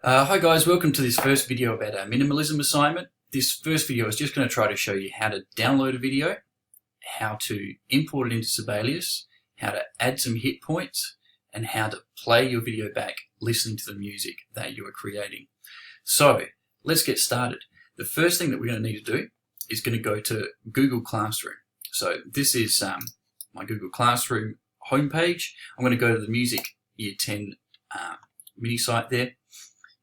Hi guys, welcome to this first video about our minimalism assignment. This first video is just going to try to show you how to download a video, how to import it into Sibelius, how to add some hit points, and how to play your video back listening to the music that you are creating. So let's get started. The first thing that we're going to need to do is going to go to Google Classroom. So this is my Google Classroom homepage. I'm going to go to the Music Year 10 mini site there.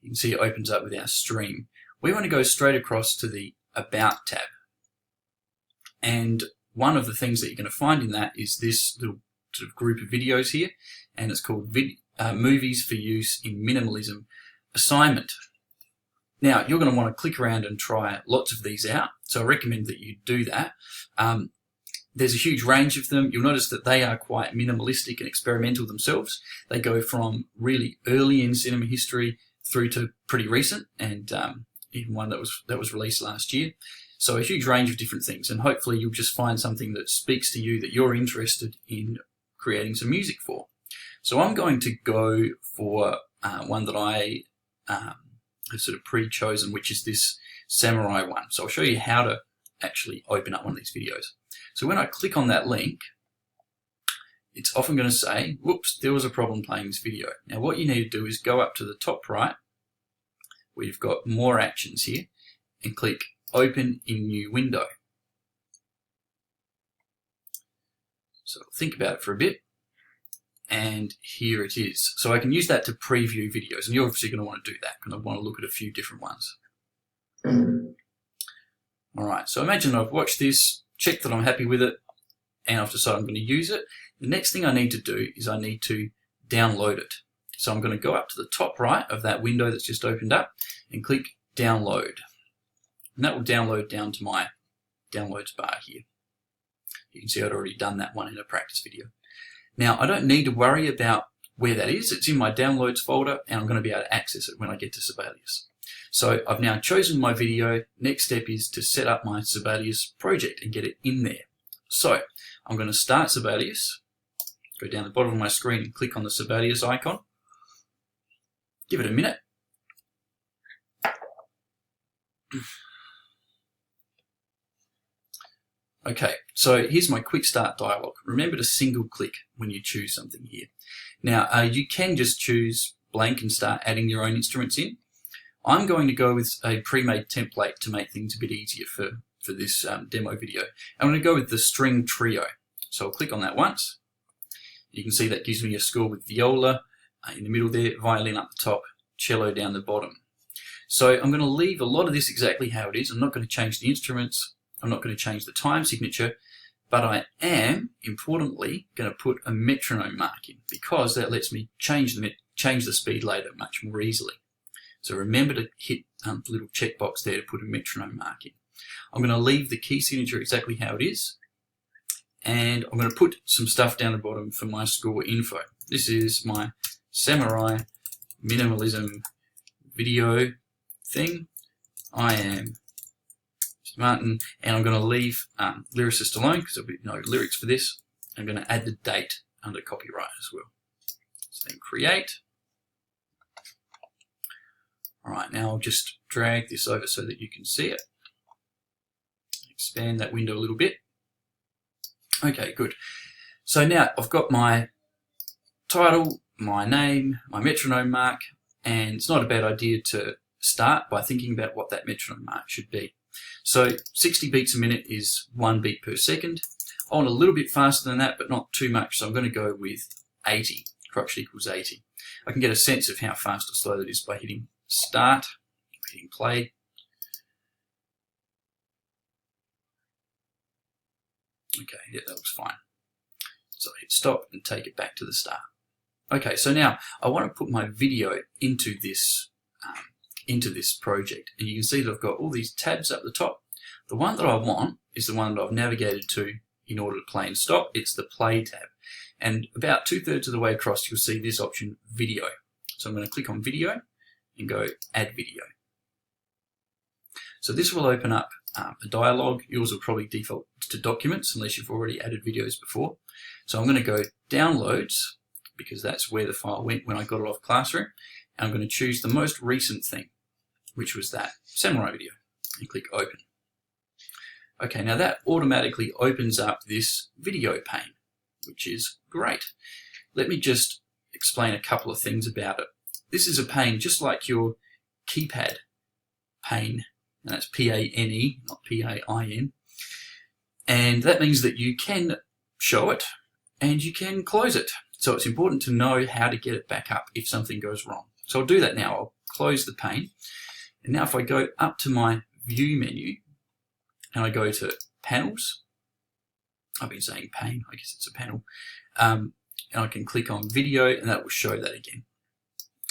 You can see it opens up with our stream. We want to go straight across to the About tab. And one of the things that you're going to find in that is this little sort of group of videos here, and it's called Movies for Use in Minimalism Assignment. Now, you're going to want to click around and try lots of these out, so I recommend that you do that. There's a huge range of them. You'll notice that they are quite minimalistic and experimental themselves. They go from really early in cinema history through to pretty recent, and even one that was released last year. So a huge range of different things, and hopefully you'll just find something that speaks to you that you're interested in creating some music for. So I'm going to go for one that I have sort of pre-chosen, which is this samurai one. So I'll show you how to actually open up one of these videos. So when I click on that link, it's often going to say, whoops, there was a problem playing this video. Now what you need to do is go up to the top right, where you've got more actions here, and click Open in New Window. So think about it for a bit, and here it is. So I can use that to preview videos, and you're obviously going to want to do that, because I want to look at a few different ones. Alright, so imagine I've watched this, checked that I'm happy with it, and I've decided I'm going to use it. The next thing I need to do is I need to download it. So I'm going to go up to the top right of that window that's just opened up and click Download. And that will download down to my downloads bar here. You can see I'd already done that one in a practice video. Now I don't need to worry about where that is. It's in my downloads folder, and I'm going to be able to access it when I get to Sibelius. So I've now chosen my video. Next step is to set up my Sibelius project and get it in there. So I'm going to start Sibelius, go down the bottom of my screen and click on the Sibelius icon. Give it a minute. Okay, so here's my quick start dialog. Remember to single click when you choose something here. Now you can just choose blank and start adding your own instruments in. I'm going to go with a pre-made template to make things a bit easier for this demo video. I'm going to go with the string trio. So I'll click on that once. You can see that gives me a score with viola in the middle there, violin up the top, cello down the bottom. So I'm going to leave a lot of this exactly how it is. I'm not going to change the instruments. I'm not going to change the time signature, but I am, importantly, going to put a metronome mark in, because that lets me change the speed later much more easily. So remember to hit the little checkbox there to put a metronome mark in. I'm going to leave the key signature exactly how it is, and I'm going to put some stuff down the bottom for my score info. This is my Samurai Minimalism video thing. I am Mr. Martin, and I'm going to leave lyricist alone because there'll be no lyrics for this. I'm going to add the date under copyright as well. So then create. Alright, now I'll just drag this over so that you can see it. Expand that window a little bit. Okay, good. So now I've got my title, my name, my metronome mark, and it's not a bad idea to start by thinking about what that metronome mark should be. So 60 beats a minute is 1 beat per second. I want a little bit faster than that, but not too much, so I'm going to go with 80. Crotchet equals 80. I can get a sense of how fast or slow that is by hitting start, hitting play. Okay, yeah, that looks fine. So I hit stop and take it back to the start. Okay, so now I want to put my video into this project, and you can see that I've got all these tabs up the top. The one that I want is the one that I've navigated to in order to play and stop. It's the play tab, and about 2/3 of the way across you'll see this option, video. So I'm going to click on video and go add video. So this will open up a dialog. Yours will probably default to documents unless you've already added videos before. So I'm going to go downloads, because that's where the file went when I got it off Classroom, and I'm going to choose the most recent thing, which was that samurai video, and click open. Okay, now that automatically opens up this video pane, which is great. Let me just explain a couple of things about it. This is a pane just like your keypad pane, and that's P-A-N-E, not P-A-I-N. And that means that you can show it and you can close it. So it's important to know how to get it back up if something goes wrong. So I'll do that now. I'll close the pane. And now if I go up to my view menu and I go to panels, I've been saying pane, I guess it's a panel, and I can click on video and that will show that again.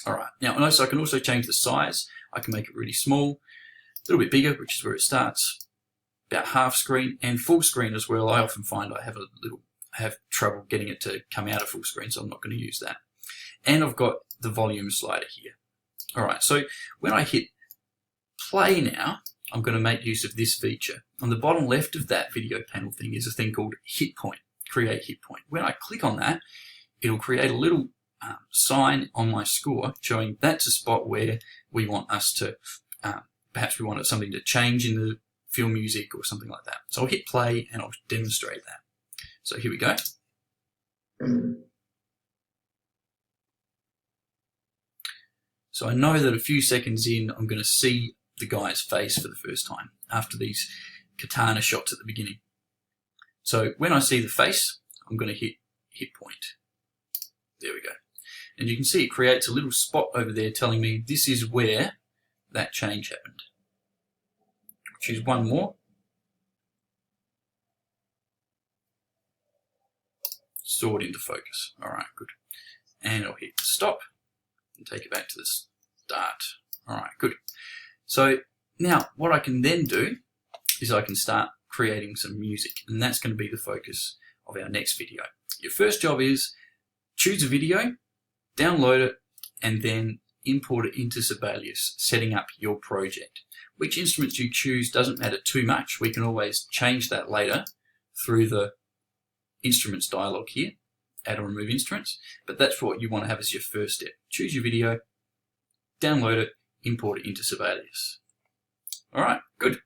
Alright, now notice I can also change the size. I can make it really small, a little bit bigger, which is where it starts, about half screen, and full screen as well. I often find I have trouble getting it to come out of full screen, so I'm not going to use that. And I've got the volume slider here. Alright, so when I hit play now, I'm going to make use of this feature. On the bottom left of that video panel thing is a thing called hit point, create hit point. When I click on that, it'll create a little sign on my score showing that's a spot where we want us to, perhaps we want something to change in the film music or something like that. So I'll hit play and I'll demonstrate that. So here we go. So I know that a few seconds in, I'm going to see the guy's face for the first time after these katana shots at the beginning. So when I see the face, I'm going to hit point. There we go. And you can see it creates a little spot over there telling me this is where that change happened. Choose one more. Sword into focus. Alright, good. And I'll hit stop and take it back to the start. Alright, good. So now what I can then do is I can start creating some music, and that's going to be the focus of our next video. Your first job is choose a video, download it, and then import it into Sibelius, setting up your project. Which instruments you choose doesn't matter too much. We can always change that later through the instruments dialog here, add or remove instruments, but that's what you want to have as your first step. Choose your video, download it, import it into Sibelius. Alright, good.